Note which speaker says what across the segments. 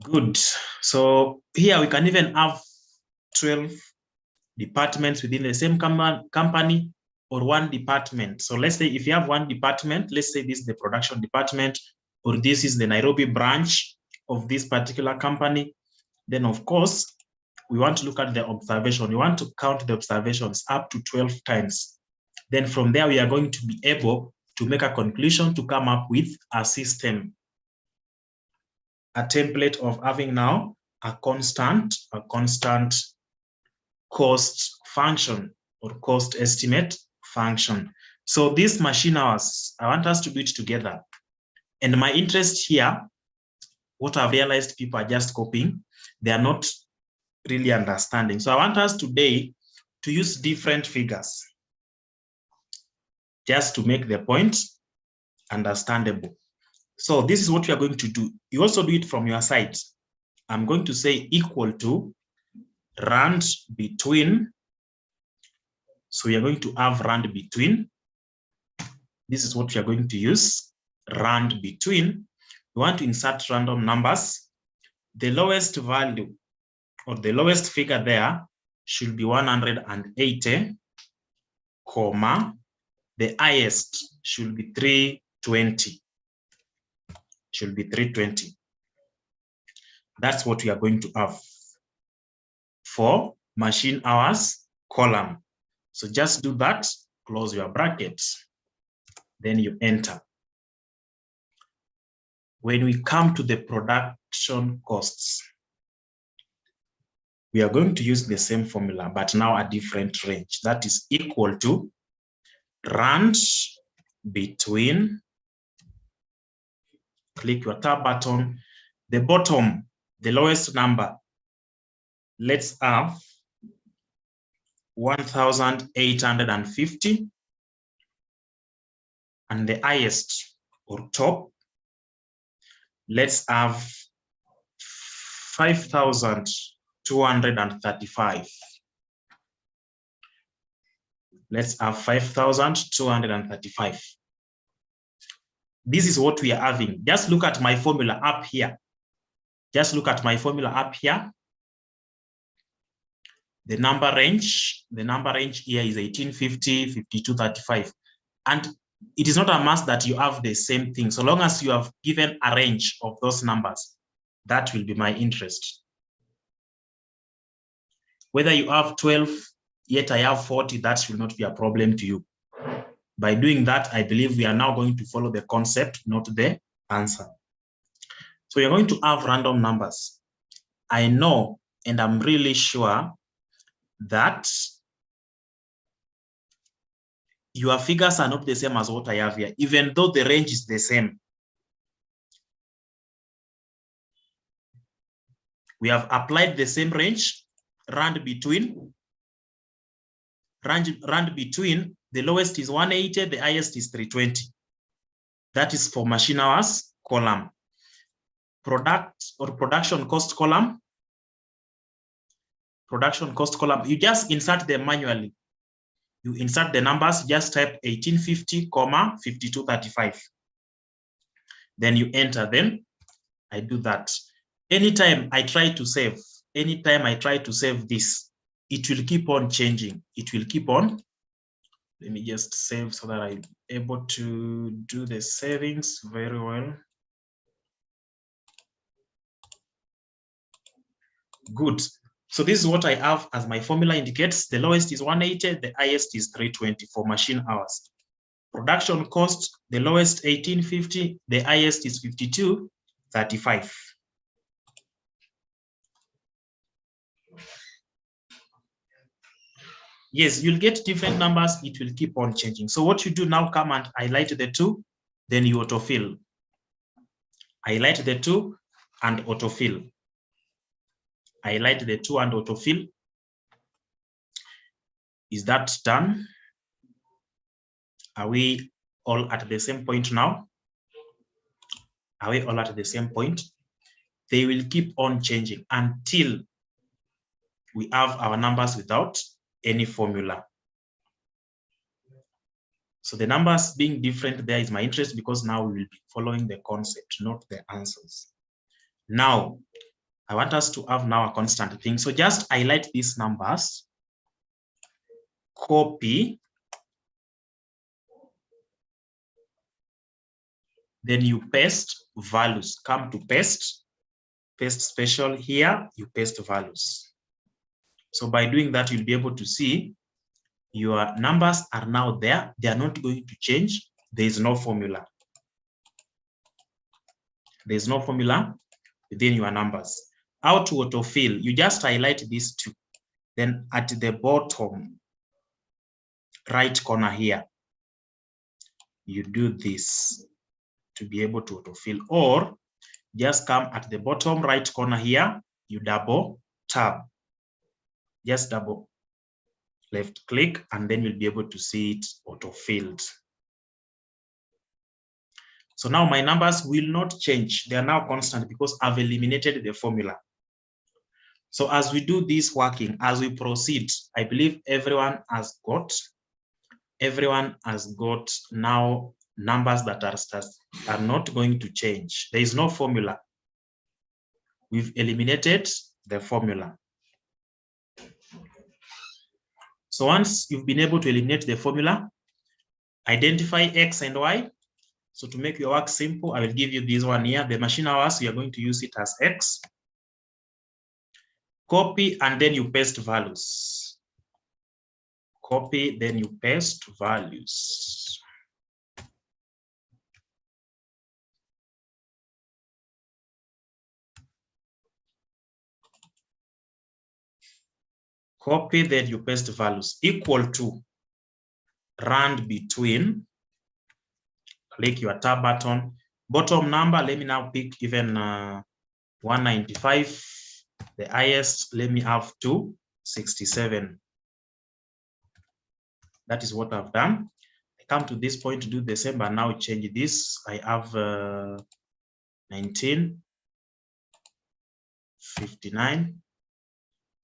Speaker 1: Good. So here we can even have 12 departments within the same company or one department. So let's say if you have one department, let's say this is the production department, or this is the Nairobi branch of this particular company, then of course, we want to look at the observation. We want to count the observations up to 12 times. Then from there, we are going to be able to make a conclusion to come up with a system, a template of having now a constant cost function or cost estimate function. So these machine hours, I want us to do it together. And my interest here, what I've realized people are just copying, they are not really understanding. So I want us today to use different figures just to make the point understandable. So this is what we are going to do. You also do it from your side. I'm going to say equal to rand between. So we are going to have rand between. This is what we are going to use, rand between. We want to insert random numbers. The lowest value or the lowest figure there should be 180, comma, the highest should be 320. Should be 320. That's what we are going to have for machine hours column. So just do that, close your brackets, then you enter. When we come to the production costs, we are going to use the same formula, but now a different range. That is equal to rand between, click your tab button, the bottom, the lowest number, let's have 1,850, and the highest or top, let's have 5,235. Let's have 5,235. This is what we are having. Just look at my formula up here. Just look at my formula up here. The number range here is 1850, 5235. And it is not a must that you have the same thing. So long as you have given a range of those numbers, that will be my interest. Whether you have 12, yet I have 40, that will not be a problem to you. By doing that, I believe we are now going to follow the concept, not the answer. So you're going to have random numbers. I know, and I'm really sure that your figures are not the same as what I have here, even though the range is the same. We have applied the same range, rand between, the lowest is 180, the highest is 320. That is for machine hours column. Product or production cost column. Production cost column, you just insert them manually. You insert the numbers, just type 1850, 5235. Then you enter them. I do that. Anytime I try to save this, it will keep on changing. It will keep on. Let me just save so that I'm able to do the savings very well. Good. So this is what I have as my formula indicates. The lowest is 180, the highest is 320 for machine hours. Production cost, the lowest 1850, the highest is 5235. Yes, you'll get different numbers. It will keep on changing. So what you do now, come and highlight the two, then you autofill. Highlight the two and autofill. Highlight the two and autofill. Is that done? Are we all at the same point now? Are we all at the same point? They will keep on changing until we have our numbers without any formula. So the numbers being different there is my interest because now we will be following the concept, not the answers. Now, I want us to have now a constant thing. So just highlight these numbers, copy, then you paste values. Come to paste special here, you paste values. So by doing that, you'll be able to see your numbers are now there. They are not going to change. There is no formula. There is no formula within your numbers. How to autofill? You just highlight these two. Then at the bottom right corner here, you do this to be able to autofill, or just come at the bottom right corner here, you double tab. Just double left click, and then you'll be able to see it auto-filled. So now my numbers will not change. They are now constant because I've eliminated the formula. So as we do this working, as we proceed, I believe everyone has got now numbers that are not going to change. There is no formula. We've eliminated the formula. So once you've been able to eliminate the formula, identify X and Y. So to make your work simple, I will give you this one here. The machine hours, you are going to use it as X. Copy, and then you paste values. Copy, then you paste values. Copy, then you paste values. Equal to, rand between, click your tab button. Bottom number, let me now pick even 195. The highest, let me have 267. That is what I've done. I come to this point to do the same, but now change this. I have 1959.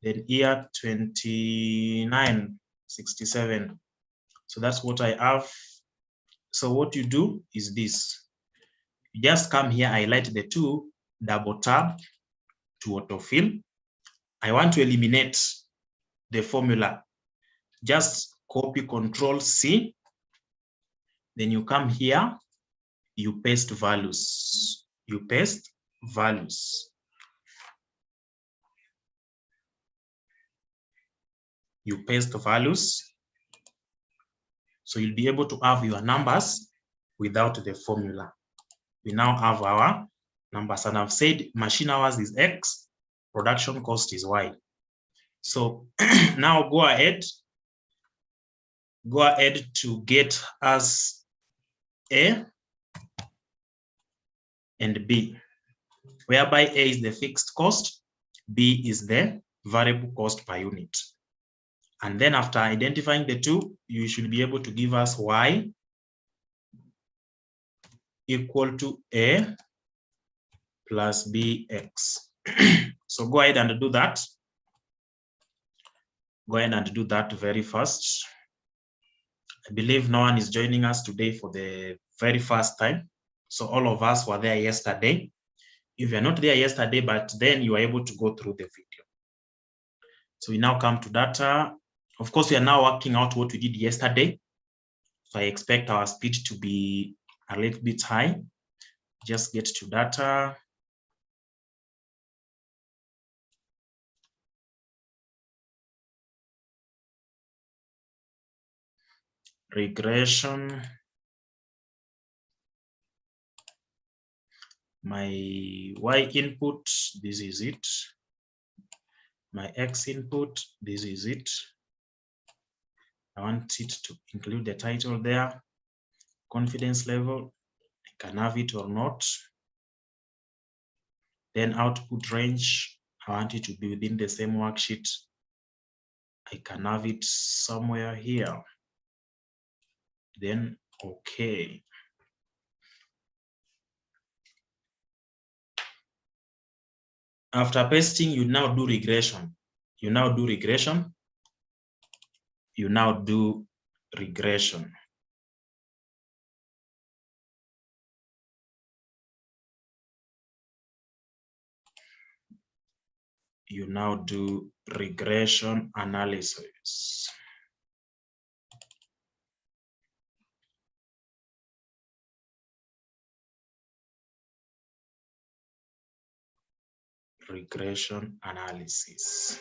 Speaker 1: Then here 2967. So that's what I have. So what you do is this. You just come here, highlight the two, double tab to autofill. I want to eliminate the formula. Just copy Control C. Then you come here, you paste values. You paste values. You paste values. So you'll be able to have your numbers without the formula. We now have our numbers, and I've said machine hours is X, production cost is Y. So now go ahead to get us A and B, whereby A is the fixed cost, B is the variable cost per unit. And then after identifying the two, you should be able to give us Y equal to A plus BX. So go ahead and do that. Go ahead and do that very fast. I believe no one is joining us today for the very first time. So all of us were there yesterday. If you're not there yesterday, but then you are able to go through the video. So we now come to data. Of course, we are now working out what we did yesterday. So I expect our speed to be a little bit high. Just get to data. Regression. My Y input, this is it. My X input, this is it. I want it to include the title there. Confidence level, I can have it or not. Then output range, I want it to be within the same worksheet. I can have it somewhere here. Then, okay. After pasting, you now do regression. You now do regression. You now do regression. you now do regression analysis. Regression analysis.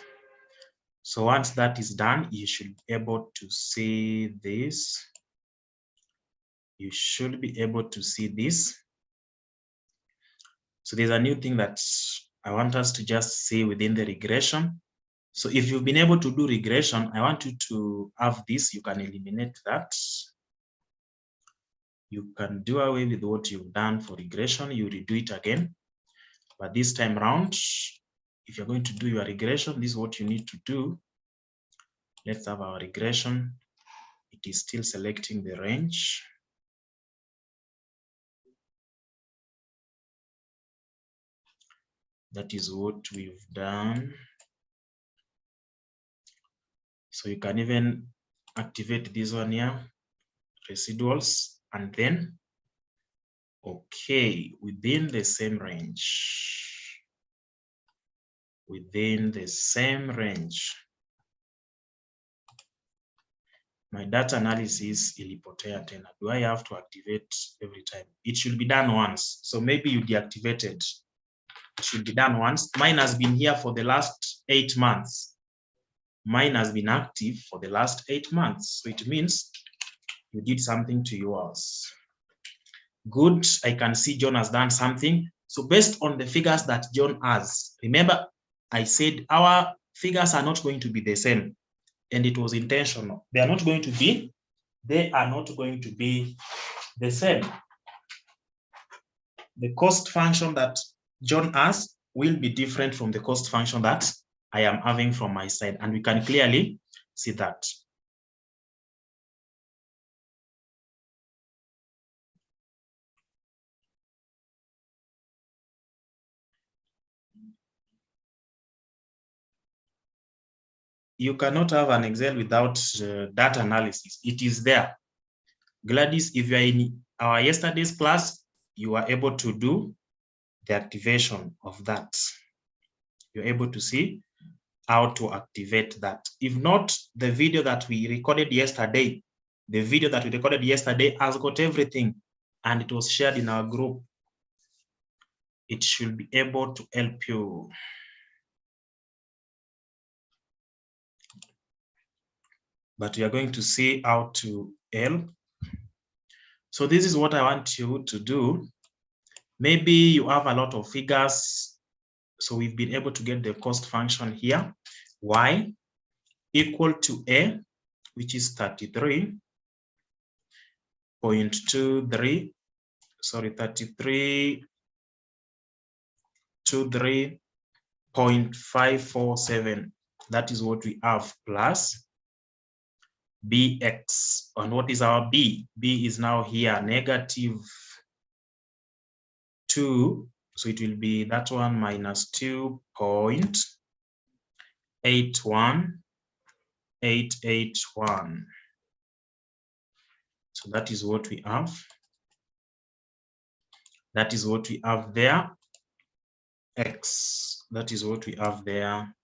Speaker 1: So once that is done, you should be able to see this. You should be able to see this. So there's a new thing that I want us to just see within the regression. So if you've been able to do regression, I want you to have this. You can eliminate that. You can do away with what you've done for regression. You redo it again. But this time around, if you're going to do your regression, this is what you need to do. Let's have our regression. It is still selecting the range. That is what we've done. So you can even activate this one here, residuals, and then, okay, within the same range. Within the same range. My data analysis ilipotea tena. Do I have to activate every time? It should be done once. So maybe you deactivated. It should be done once. Mine has been here for the last 8 months. Mine has been active for the last 8 months. So it means you did something to yours. Good. I can see John has done something. So based on the figures that John has, remember I said our figures are not going to be the same. And it was intentional. They are not going to be the same. The cost function that John has will be different from the cost function that I am having from my side. And we can clearly see that. You cannot have an Excel without data analysis. It is there. Gladys, if you are in our yesterday's class, you are able to do the activation of that. You're able to see how to activate that. If not, the video that we recorded yesterday, has got everything and it was shared in our group. It should be able to help you. But we are going to see how to help. So this is what I want you to do. Maybe you have a lot of figures. So we've been able to get the cost function here. Y equal to A, which is 33.547. That is what we have, plus bx. And what is our b? B is now here, -2. So it will be that one minus 2.81881. So that is what we have. That is what we have there. X. That is what we have there.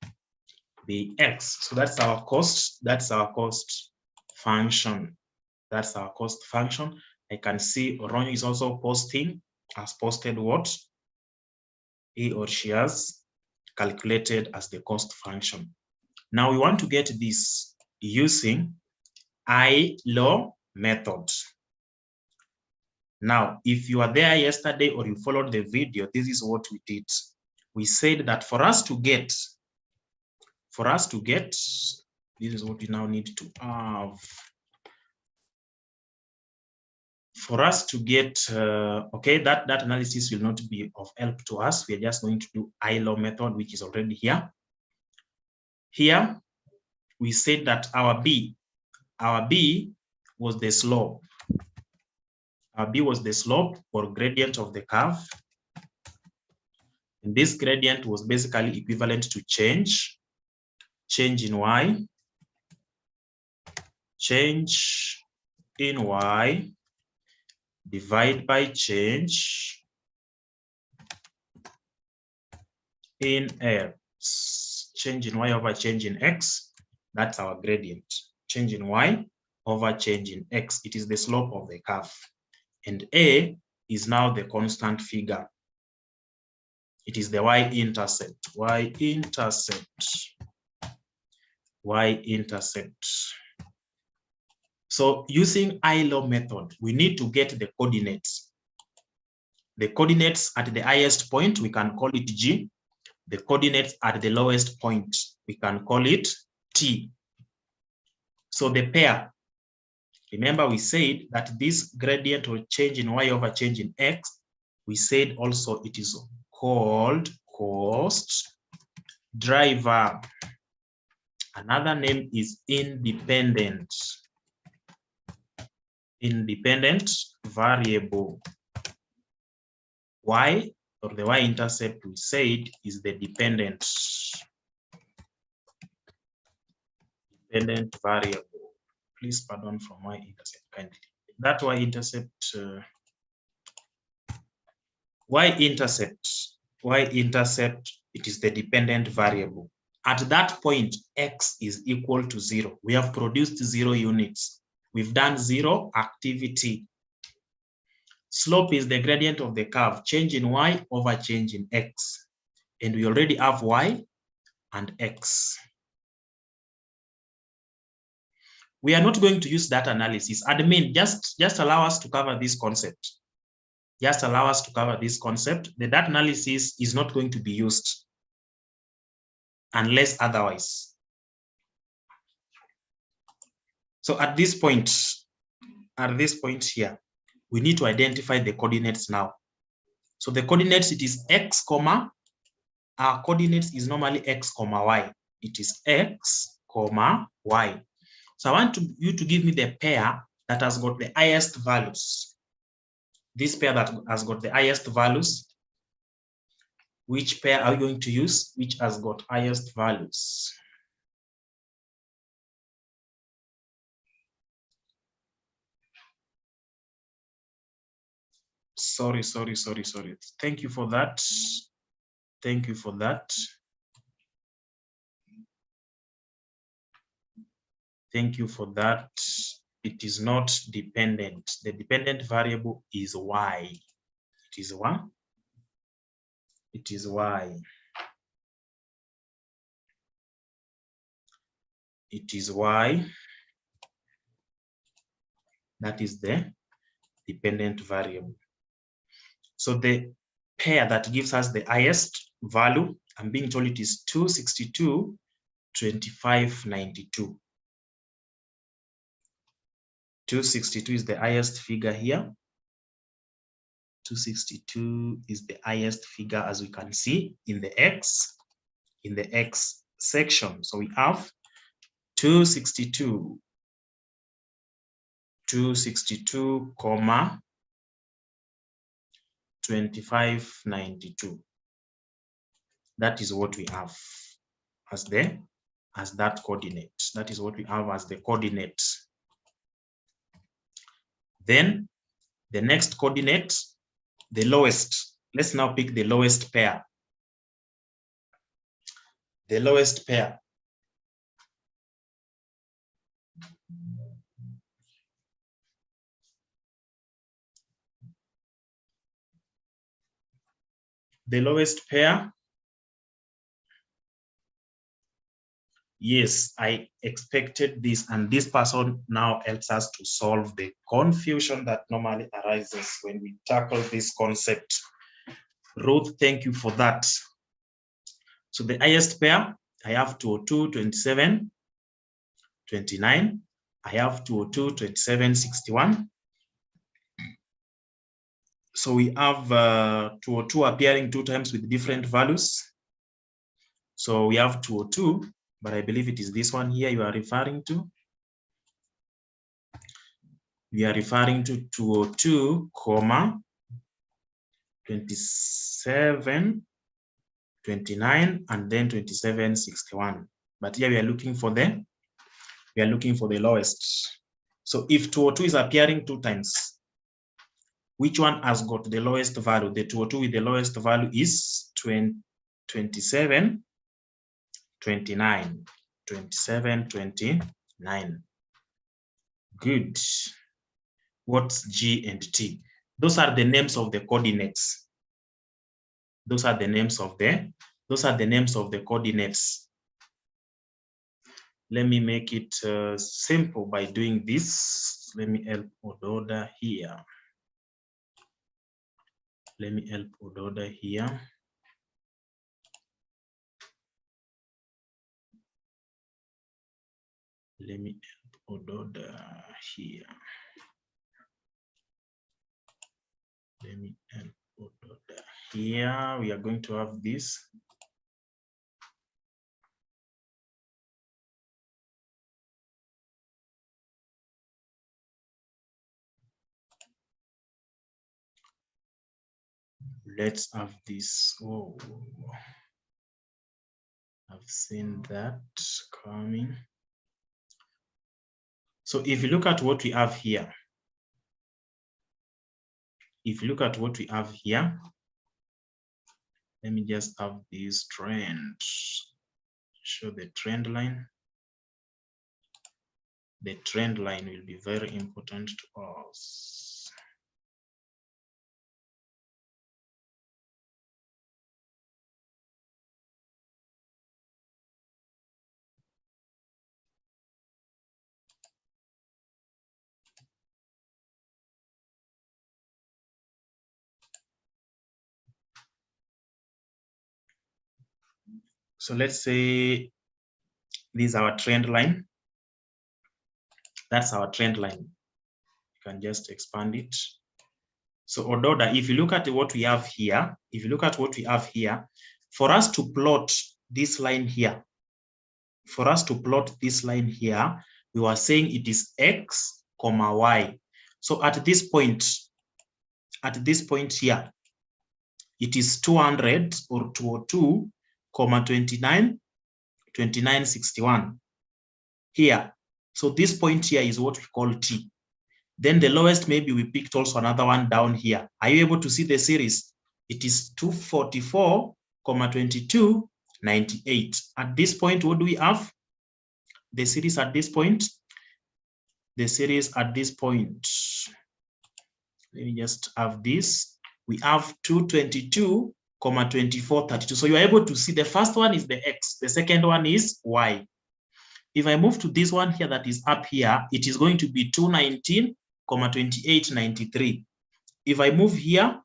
Speaker 1: Bx. So that's our cost. That's our cost function. That's our cost function. I can see Oronyo is also posting, has posted what he or she has calculated as the cost function. Now we want to get this using High-Low Method. Now, if you are there yesterday or you followed the video, this is what we did. We said that for us to get, this is what we now need to have. For us to get, okay, that analysis will not be of help to us. We are just going to do High-Low Method, which is already here. Here, we said that our B was the slope. Our B was the slope or gradient of the curve. And this gradient was basically equivalent to change in Y, change in Y, divide by change in X. change in y over change in x, that's our gradient. Change in y over change in x, it is the slope of the curve. And A is now the constant figure. It is the y-intercept, y-intercept. So using High-Low method, we need to get the coordinates. The coordinates at the highest point, we can call it G. The coordinates at the lowest point, we can call it T. So the pair, remember we said that this gradient will change in y over change in x. We said also it is called cost driver. Another name is independent variable. Y, or the y-intercept, we said is the dependent variable. Please pardon from y-intercept kindly. That y-intercept, y-intercept, it is the dependent variable. At that point, x is equal to 0. We have produced 0 units. We've done 0 activity. Slope is the gradient of the curve, change in y over change in x. And we already have y and x. We are not going to use that analysis. Admin, just allow us to cover this concept. Just allow us to cover this concept. The data analysis is not going to be used unless otherwise. So at this point here, we need to identify the coordinates now. So the coordinates, it is x, comma, our coordinates is normally x, comma, y. It is x, comma, y. So I want you to give me the pair that has got the highest values. This pair that has got the highest values. Which pair are we going to use? Which has got highest values? Sorry. Thank you for that. Thank you for that. Thank you for that. It is not dependent. The dependent variable is y. It is what? It is y. It is y. That is the dependent variable. So the pair that gives us the highest value, I'm being told it is 262, 25, 92. 262 is the highest figure here. 262 is the highest figure, as we can see in the x section. So we have 262, comma 2592. That is what we have as that coordinate. That is what we have as the coordinate. Then the next coordinate, the lowest. Let's now pick the lowest pair. The lowest pair. The lowest pair. Yes, I expected this, and this person now helps us to solve the confusion that normally arises when we tackle this concept. Ruth, thank you for that. So the highest pair, I have 202, 27, 29. I have 202, 27, 61. So we have 202 appearing 2 times with different values. So we have 202, but I believe it is this one here you are referring to. We are referring to 202, comma 27, 29, and then 27, 61. But here we are looking for the lowest. So if 202 is appearing 2 times, which one has got the lowest value? The 202 with the lowest value is 27, 29, 27, 29. Good. What's G and T? Those are the names of the coordinates. Those are the names of the coordinates. Let me make it simple by doing this. Let me help Ododa here. Let me help Ododa here. Let me help Ododa here. Let me help Ododa here. We are going to have this. Let's have this. Oh, I've seen that coming. So if you look at what we have here, let me just have this trend. Show the trend line. The trend line will be very important to us. So let's say this is our trend line. That's our trend line. You can just expand it. So Ododa, if you look at what we have here, for us to plot this line here, we were saying it is X, Y. So at this point here, it is 200 or 202, 29, 29, 61 here. So this point here is what we call T. Then the lowest, maybe we picked also another one down here. Are you able to see the series? It is 244, 22, 98. At this point, what do we have? The series at this point. Let me just have this. We have 222, 24, 32. So you are able to see the first one is the X. The second one is Y. If I move to this one here that is up here, it is going to be 219, 28, 93. If I move here,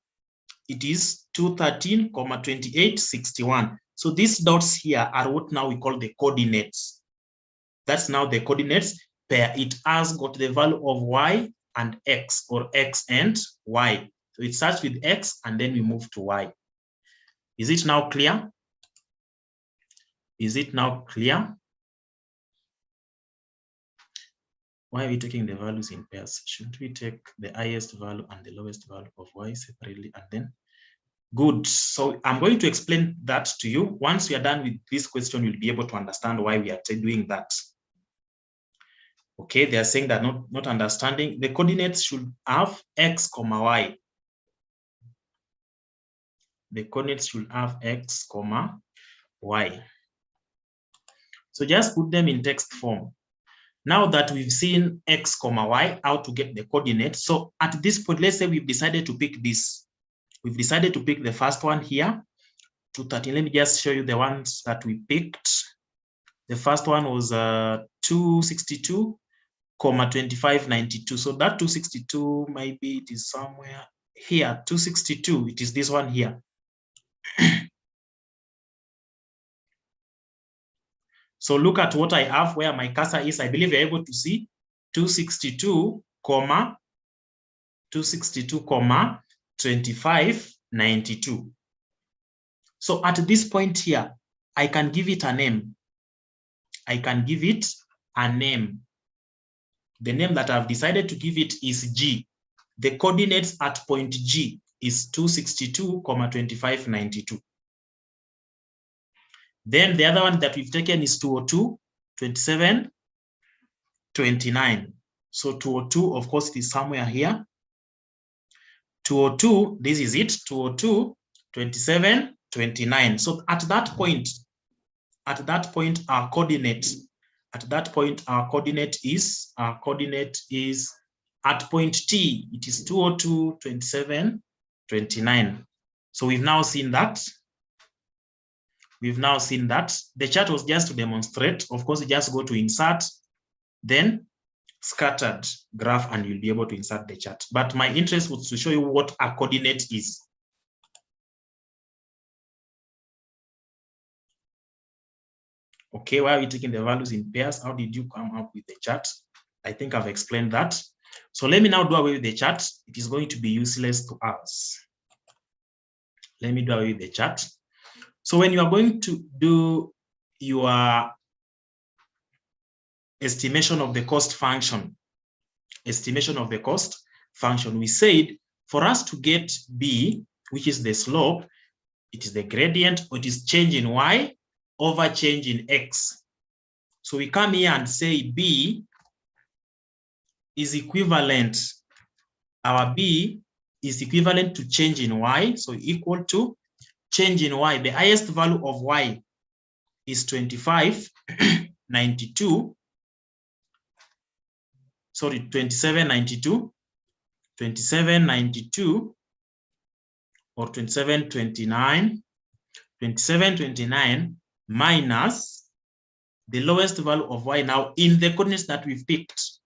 Speaker 1: it is 213, 28, 61. So these dots here are what now we call the coordinates. That's now the coordinates pair. It has got the value of Y and X, or X and Y. So it starts with X and then we move to Y. Is it now clear? Is it now clear? Why are we taking the values in pairs? Shouldn't we take the highest value and the lowest value of Y separately and then? Good. So I'm going to explain that to you. Once we are done with this question, you'll be able to understand why we are doing that. Okay, they are saying that not understanding. The coordinates should have X, Y. The coordinates should have X, Y. So just put them in text form. Now that we've seen X, Y, how to get the coordinates. So at this point, let's say we've decided to pick this. We've decided to pick the first one here, 213. Let me just show you the ones that we picked. The first one was 262, 25, 92. So that 262, maybe it is somewhere here, 262, it is this one here. So look at what I have where my cursor is. I believe you're able to see 262, 25, 92. So at this point here, I can give it a name. The name that I've decided to give it is G. The coordinates at point G is 262, 25, 92. Then the other one that we've taken is 202, 27, 29. So 202, of course, it is somewhere here. 202, this is it, 202, 27, 29. So at that point, at that point our coordinate is at point T, it is 202, 27, 29. So we've now seen that. The chart was just to demonstrate. Of course, you just go to insert, then scattered graph, and you'll be able to insert the chart. But my interest was to show you what a coordinate is. Okay, why are we taking the values in pairs? How did you come up with the chart? I think I've explained that. So let me now do away with the chart. It is going to be useless to us. Let me do away with the chart. So when you are going to do your estimation of the cost function, we said for us to get B, which is the slope, it is the gradient, or it is change in Y over change in X. So we come here and say B is equivalent, our B is equivalent to change in Y, so equal to change in Y. The highest value of Y is 2792, or 2729, 2729 minus the lowest value of Y now in the coordinates that we've picked,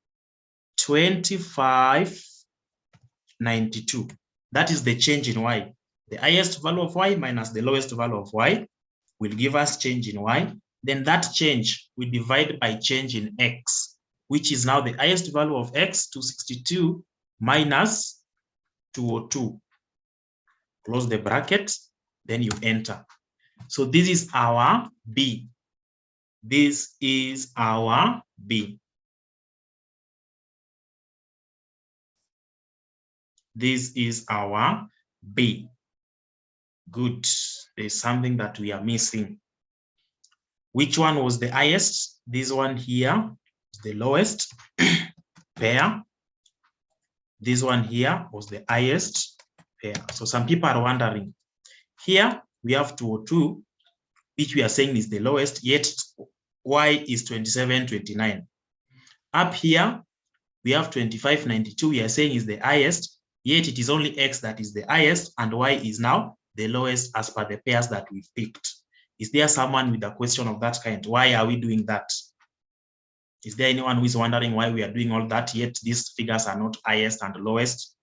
Speaker 1: 2592. That is the change in Y. The highest value of Y minus the lowest value of Y will give us change in Y. Then that change we divide by change in X, which is now the highest value of X, 262 minus 202. Close the bracket, then you enter. So this is our B. This is our B. This is our B. Good. There's something that we are missing. Which one was the highest? This one here is the lowest pair. This one here was the highest pair. So some people are wondering. Here we have 202, which we are saying is the lowest, yet Y is 2729. Up here we have 2592, we are saying is the highest, yet it is only X that is the highest, and Y is now the lowest as per the pairs that we've picked. Is there someone with a question of that kind? Why are we doing that? Is there anyone who is wondering why we are doing all that, yet these figures are not highest and lowest?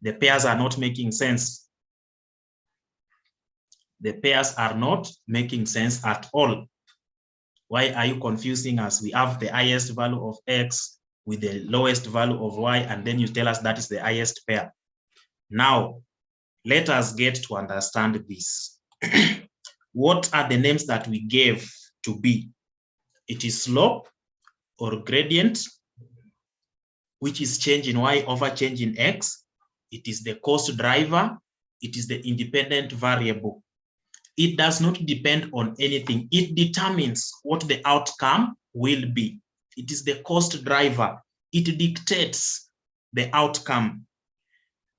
Speaker 1: The pairs are not making sense. The pairs are not making sense at all. Why are you confusing us? We have the highest value of X with the lowest value of Y, and then you tell us that is the highest pair. Now, let us get to understand this. What are the names that we gave to B? It is slope or gradient, which is change in Y over change in X. It is the cost driver. It is the independent variable. It does not depend on anything. It determines what the outcome will be. It is the cost driver. It dictates the outcome.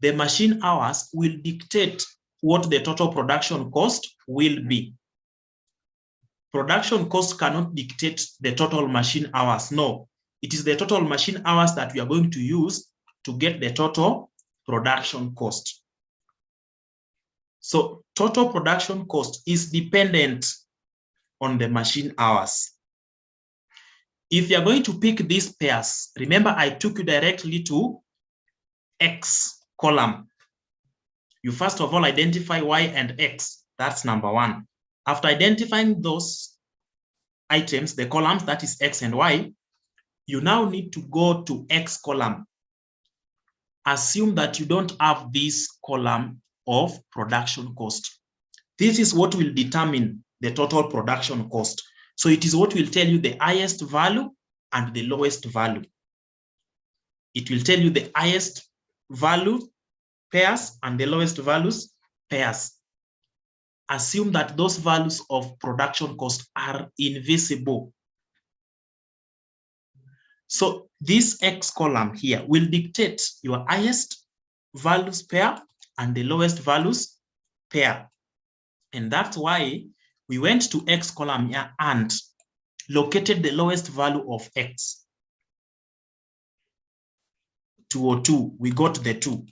Speaker 1: The machine hours will dictate what the total production cost will be. Production cost cannot dictate the total machine hours. No, it is the total machine hours that we are going to use to get the total production cost. So total production cost is dependent on the machine hours. If you are going to pick these pairs, remember I took you directly to X column. You first of all identify Y and X. That's number one. After identifying those items, the columns, that is X and Y, you now need to go to X column. Assume that you don't have this column of production cost. This is what will determine the total production cost. So it is what will tell you the highest value and the lowest value. It will tell you the highest value pairs and the lowest values pairs. Assume that those values of production cost are invisible. So this X column here will dictate your highest values pair and the lowest values pair. And that's why We went to X column here and located the lowest value of X. 202, we got the 2.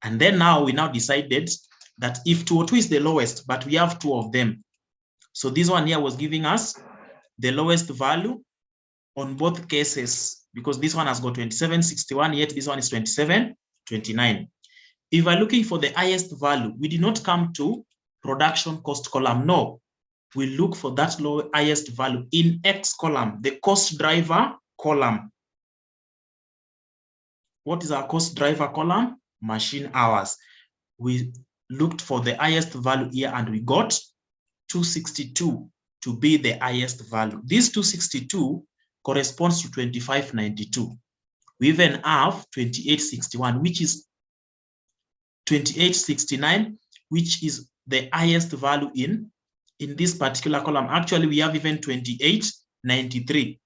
Speaker 1: And then now we decided that if 202 is the lowest, but we have 2 of them. So this one here was giving us the lowest value on both cases, because this one has got 2761, yet this one is 2729. If we're looking for the highest value, we did not come to production cost column. No, we look for that highest value in X column, the cost driver column. What is our cost driver column? Machine hours. We looked for the highest value here and we got 262 to be the highest value. This 262 corresponds to 2592. We even have 2861, which is 2869, which is the highest value in this particular column. Actually, we have even 2893,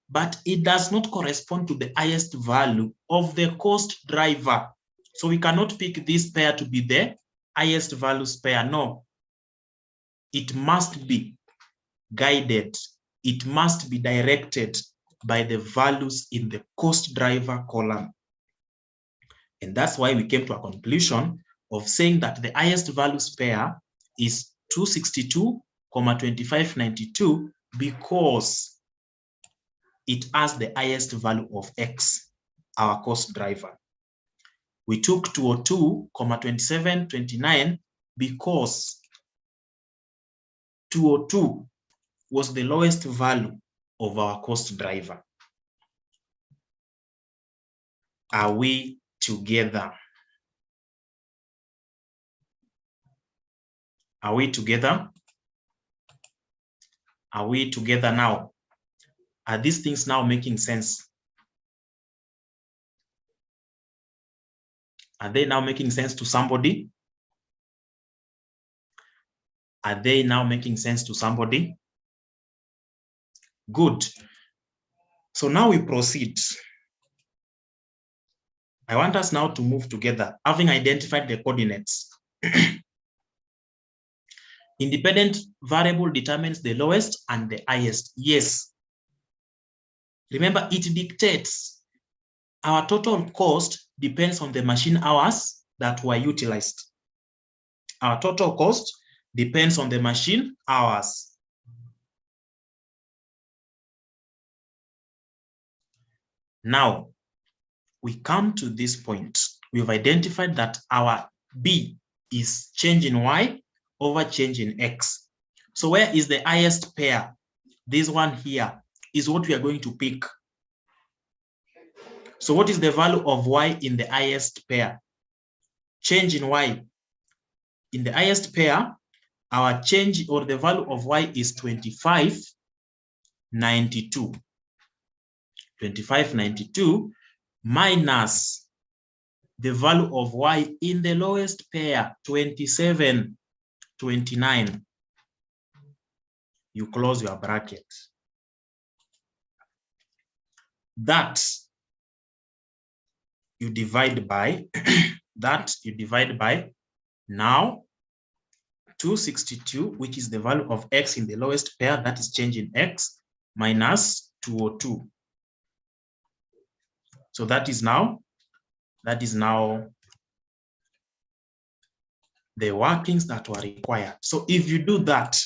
Speaker 1: but it does not correspond to the highest value of the cost driver. So we cannot pick this pair to be the highest values pair. No, it must be guided. It must be directed by the values in the cost driver column. And that's why we came to a conclusion of saying that the highest values pair is 262, 2592, because it has the highest value of X, our cost driver. We took 202, 2729 because 202 was the lowest value of our cost driver. Are we together? Are we together? Are we together now? Are these things now making sense? Are they now making sense to somebody? Are they now making sense to somebody? Good. So now we proceed. I want us now to move together, having identified the coordinates. Independent variable determines the lowest and the highest. Yes. Remember, it dictates our total cost depends on the machine hours that were utilized. Our total cost depends on the machine hours. Now, we come to this point. We've identified that our B is change in Y over change in X. So where is the highest pair? This one here is what we are going to pick. So what is the value of Y in the highest pair? Change in Y. In the highest pair, our change or the value of Y is 2592. 2592 minus the value of Y in the lowest pair, 2729. You close your bracket. That you divide by, now 262, which is the value of X in the lowest pair, that is change in X, minus 202. So that is now the workings that were required. So if you do that,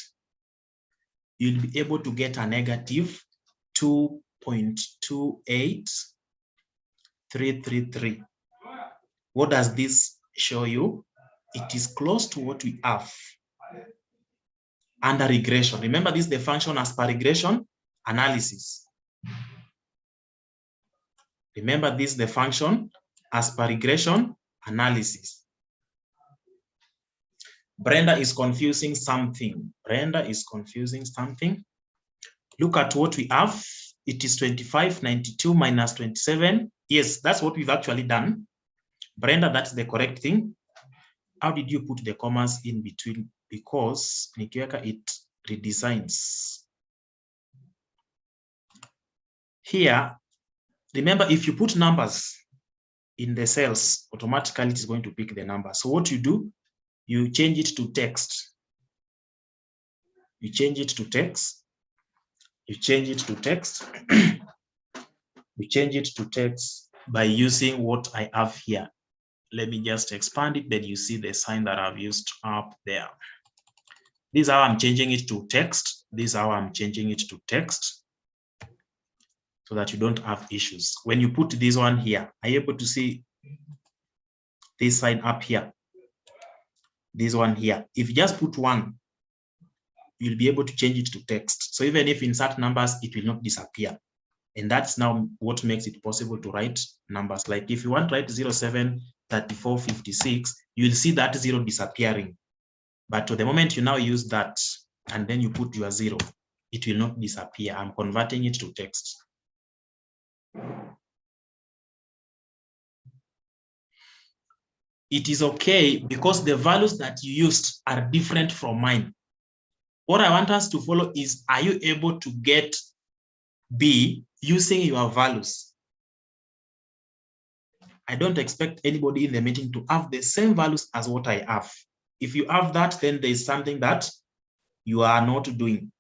Speaker 1: you'll be able to get a negative 2.28333. What does this show you? It is close to what we have under regression. Remember, this is the function as per regression analysis. Remember, this is the function as per regression analysis. Brenda is confusing something. Brenda is confusing something. Look at what we have. It is 2592 minus 27. Yes, that's what we've actually done. Brenda, that's the correct thing. How did you put the commas in between? Because nikiweka it redesigns. Here, remember, if you put numbers in the cells, automatically it is going to pick the number. So what you do, you change it to text. You change it to text. You change it to text. You change it to text by using what I have here. Let me just expand it, then you see the sign that I've used up there. This is how I'm changing it to text. This is how I'm changing it to text so that you don't have issues. When you put this one here, are you able to see this sign up here? This one here. If you just put one, you'll be able to change it to text. So even if insert numbers, it will not disappear. And that's now what makes it possible to write numbers. Like if you want to write 07 34 56, you'll see that 0 disappearing. But to the moment you now use that and then you put your 0, it will not disappear. I'm converting it to text. It is okay because the values that you used are different from mine. What I want us to follow is, are you able to get B using your values? I don't expect anybody in the meeting to have the same values as what I have. If you have that, then there is something that you are not doing.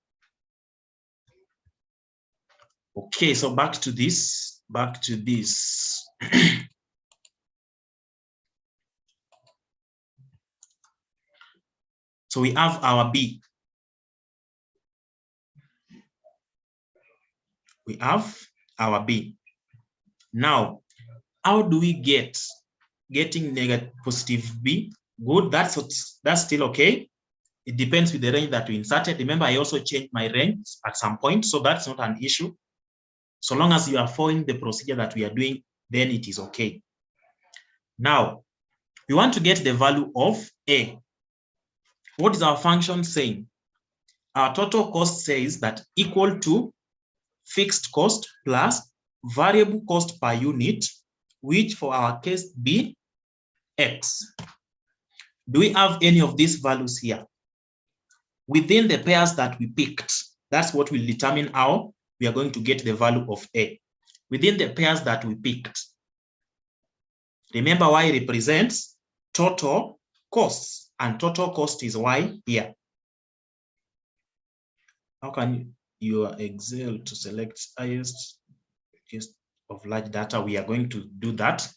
Speaker 1: Okay, so back to this. So we have our B. We have our B. Now, how do we getting negative positive B? Good, that's still okay. It depends with the range that we inserted. Remember, I also changed my range at some point, so that's not an issue. So long as you are following the procedure that we are doing, then it is okay. Now, we want to get the value of A. What is our function saying? Our total cost says that equal to fixed cost plus variable cost per unit, which for our case be X. Do we have any of these values here? Within the pairs that we picked, that's what will determine how we are going to get the value of A. Within the pairs that we picked, remember Y represents total costs, and total cost is Y here. How can you Excel to select highest of large data? We are going to do that.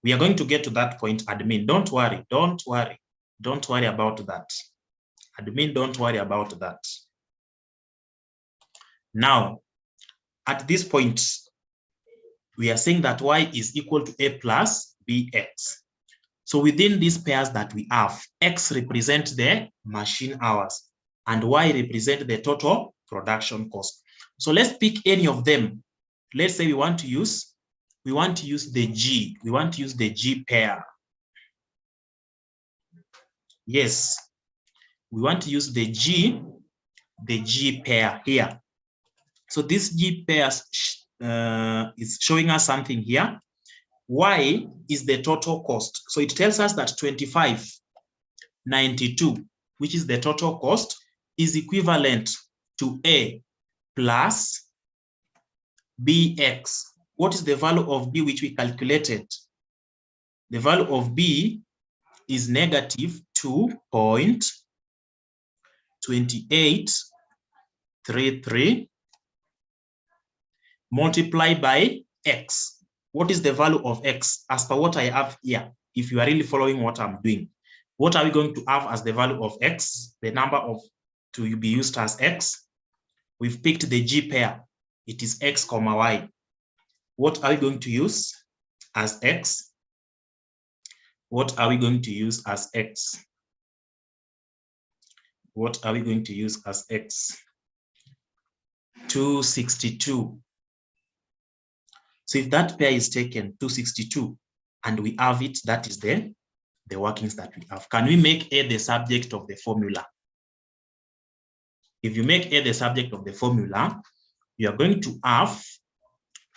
Speaker 1: We are going to get to that point, admin. Don't worry about that. Admin, don't worry about that. Now, at this point, we are saying that Y is equal to A plus BX. So within these pairs that we have, X represents the machine hours and Y represents the total production cost. So let's pick any of them. Let's say we want to use the G. We want to use the G pair. Yes, we want to use the G pair here. So this G pair is showing us something here. Y is the total cost. So it tells us that 25.92, which is the total cost, is equivalent to A plus BX. What is the value of B which we calculated? The value of B is negative 2.2833 multiplied by X. What is the value of X as per what I have here? If you are really following what I'm doing, what are we going to have as the value of X? The number of to be used as X. We've picked the G pair. It is X comma Y. What are we going to use as X? What are we going to use as X? What are we going to use as X? 262. So if that pair is taken, 262, and we have it, that is the workings that we have. Can we make A the subject of the formula? If you make A the subject of the formula, you are going to have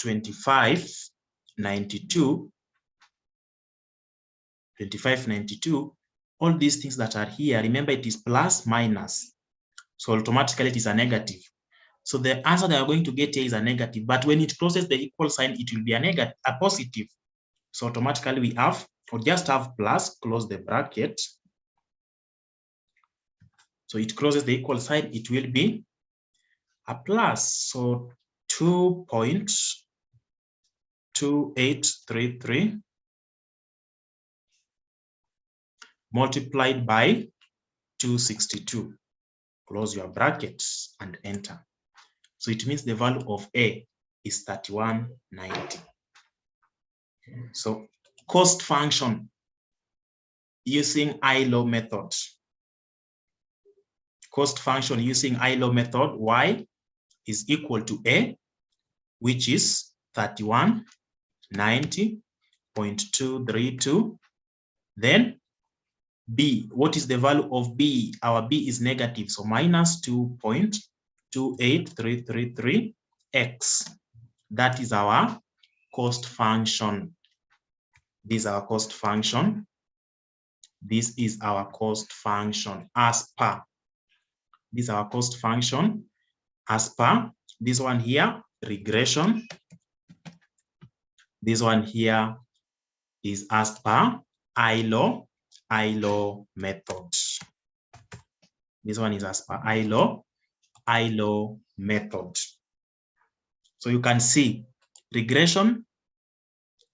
Speaker 1: 25.92, all these things that are here, remember it is plus minus. So automatically it is a negative. So the answer that we're going to get here is a negative, but when it crosses the equal sign, it will be a positive. So automatically we have, or just have plus, close the bracket, So it crosses the equal sign, it will be a plus. So 2.2833 multiplied by 262. Close your brackets and enter. So it means the value of A is 3190. So cost function using High-Low method. Cost function using High-Low method, Y is equal to A, which is 3190.232. Then B, what is the value of B? Our B is negative, so minus 2.28333x. That is our cost function. This is our cost function. This is our cost function as per. This is our cost function as per. This one here, regression. This one here is as per High-Low method. This one is as per High-Low method. So you can see regression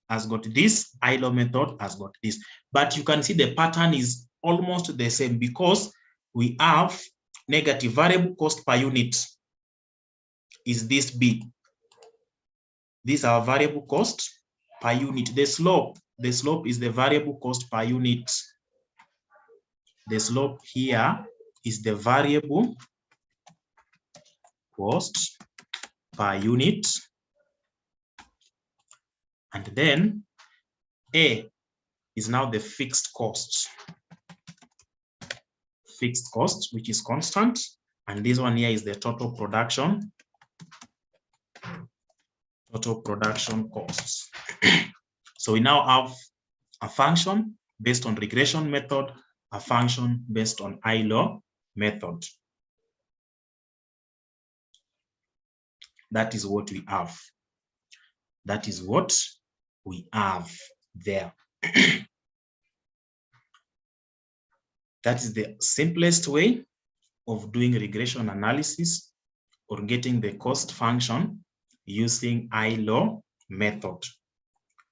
Speaker 1: has got this, High-Low method has got this. But you can see the pattern is almost the same because we have negative variable cost per unit is this B. These are variable cost per unit. The slope is the variable cost per unit. The slope here is the variable cost per unit. And then A is now the fixed cost, which is constant. And this one here is the total production costs. So we now have a function based on regression method, a function based on High-Low method. That is what we have. That is what we have there. That is the simplest way of doing regression analysis or getting the cost function using High-Low method.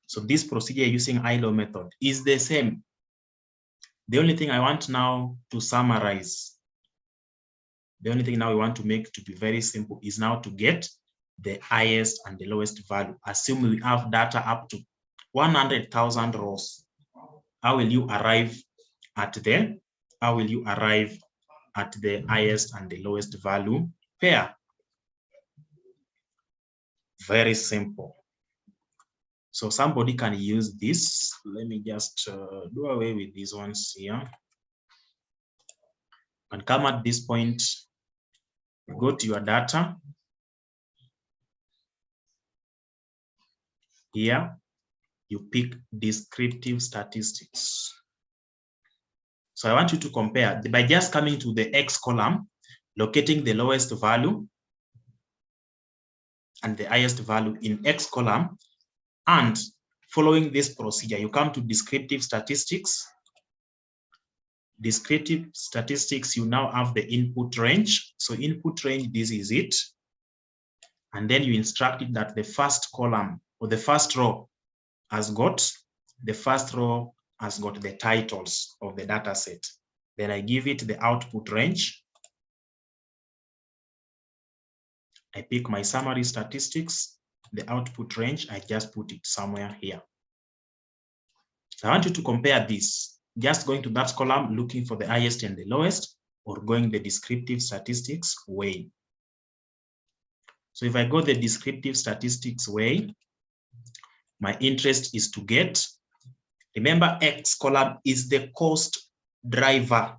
Speaker 1: So this procedure using High-Low method is the same. The only thing I want now to summarize, the only thing now we want to make to be very simple is now to get the highest and the lowest value. Assume we have data up to 100,000 rows. How will you arrive at the highest and the lowest value pair? Very simple. So somebody can use this. Let me just do away with these ones here. And come at this point, go to your data. Here, you pick descriptive statistics. So I want you to compare by just coming to the X column, locating the lowest value and the highest value in X column, and following this procedure, you come to descriptive statistics. Descriptive statistics, you now have the input range. So input range, this is it. And then you instruct it that the first column or the first row has got the titles of the data set. Then I give it the output range. I pick my summary statistics, the output range, I just put it somewhere here. So I want you to compare this, just going to that column, looking for the highest and the lowest, or going the descriptive statistics way. So if I go the descriptive statistics way, my interest is to get, remember X column is the cost driver.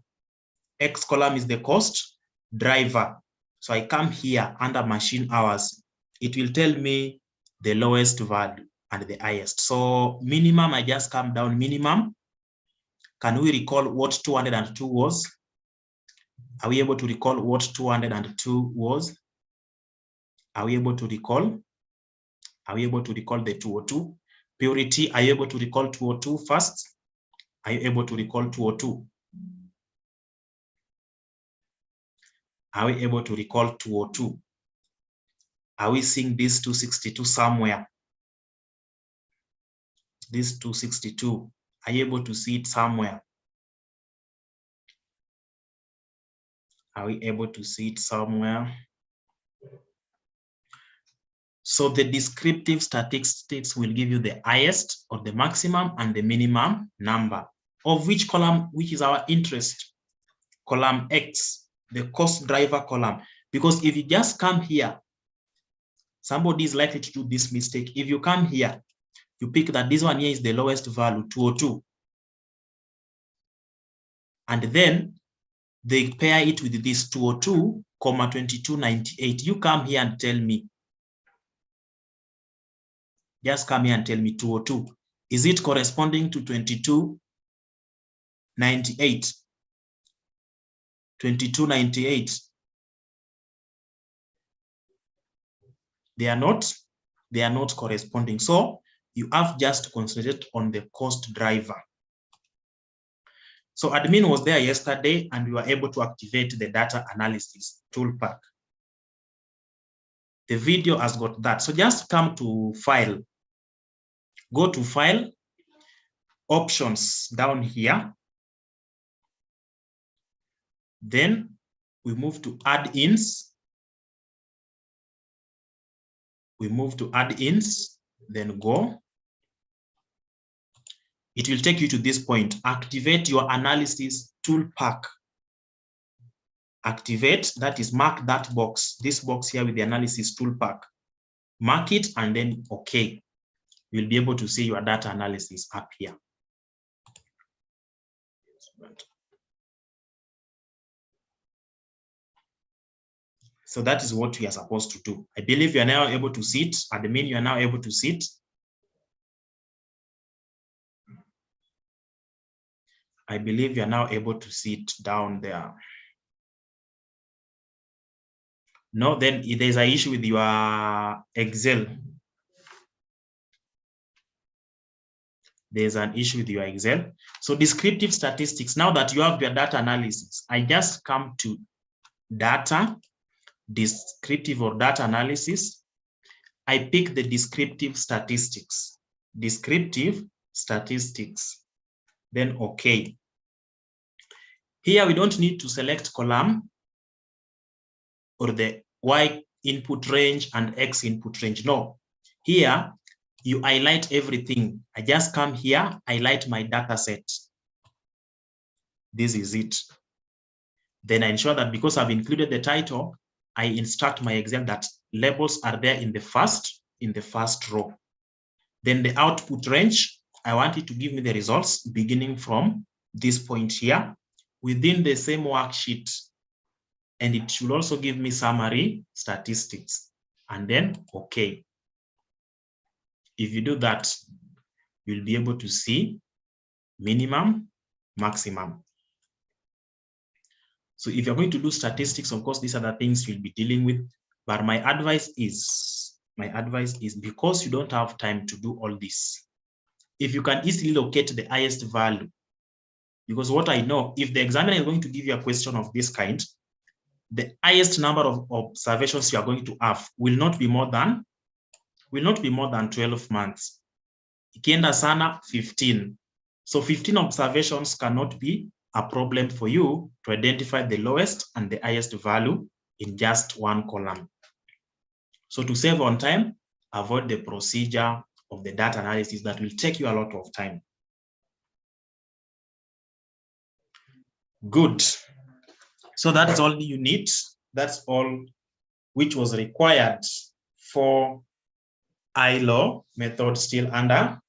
Speaker 1: X column is the cost driver. So I come here under machine hours. It will tell me the lowest value and the highest. So minimum, I just come down minimum. Can we recall what 202 was? Are we able to recall what 202 was? Are we able to recall? Are we able to recall the 202? Purity, are you able to recall 202 first? Are you able to recall 202? Are we able to recall 202? Are we seeing this 262 somewhere? This 262, are you able to see it somewhere? Are we able to see it somewhere? So the descriptive statistics will give you the highest or the maximum and the minimum number of which column, which is our interest. Column X, the cost driver column. Because if you just come here, somebody is likely to do this mistake. If you come here, you pick that this one here is the lowest value, 202. And then they pair it with this 202, 2298. You come here and tell me, just come here and tell me 202. Is it corresponding to 2298? 2298. They are not corresponding. So you have just to concentrate on the cost driver. So admin was there yesterday and we were able to activate the data analysis tool pack. The video has got that. So just come to file, go to file, options down here. Then we move to add-ins. We move to add-ins, then go. It will take you to this point. Activate your analysis tool pack. Activate, that is mark that box, this box here with the analysis tool pack. Mark it and then okay. You'll be able to see your data analysis up here. So that is what we are supposed to do. I believe you are now able to see it. Admin, you are now able to see it. I believe you are now able to see it down there. No, then there's an issue with your Excel. There's an issue with your Excel. So descriptive statistics, now that you have your data analysis, I just come to data, descriptive or data analysis. I pick the descriptive statistics. Descriptive statistics. Then okay. Here we don't need to select column or the Y input range and X input range. No. Here you highlight everything. I just come here, highlight my data set. This is it. Then I ensure that because I've included the title, I instruct my Excel that labels are there in the first row. Then the output range, I want it to give me the results beginning from this point here within the same worksheet. And it should also give me summary statistics. And then, okay. If you do that, you'll be able to see minimum, maximum. So if you're going to do statistics, of course, these are the things you'll be dealing with. But my advice is because you don't have time to do all this, if you can easily locate the highest value, because what I know, if the examiner is going to give you a question of this kind, the highest number of observations you are going to have will not be more than 12 months. Ikienda sana 15. So 15 observations cannot be a problem for you to identify the lowest and the highest value in just one column. So to save on time, avoid the procedure of the data analysis that will take you a lot of time. Good. So that's all you need. That's all which was required for High-Low method still under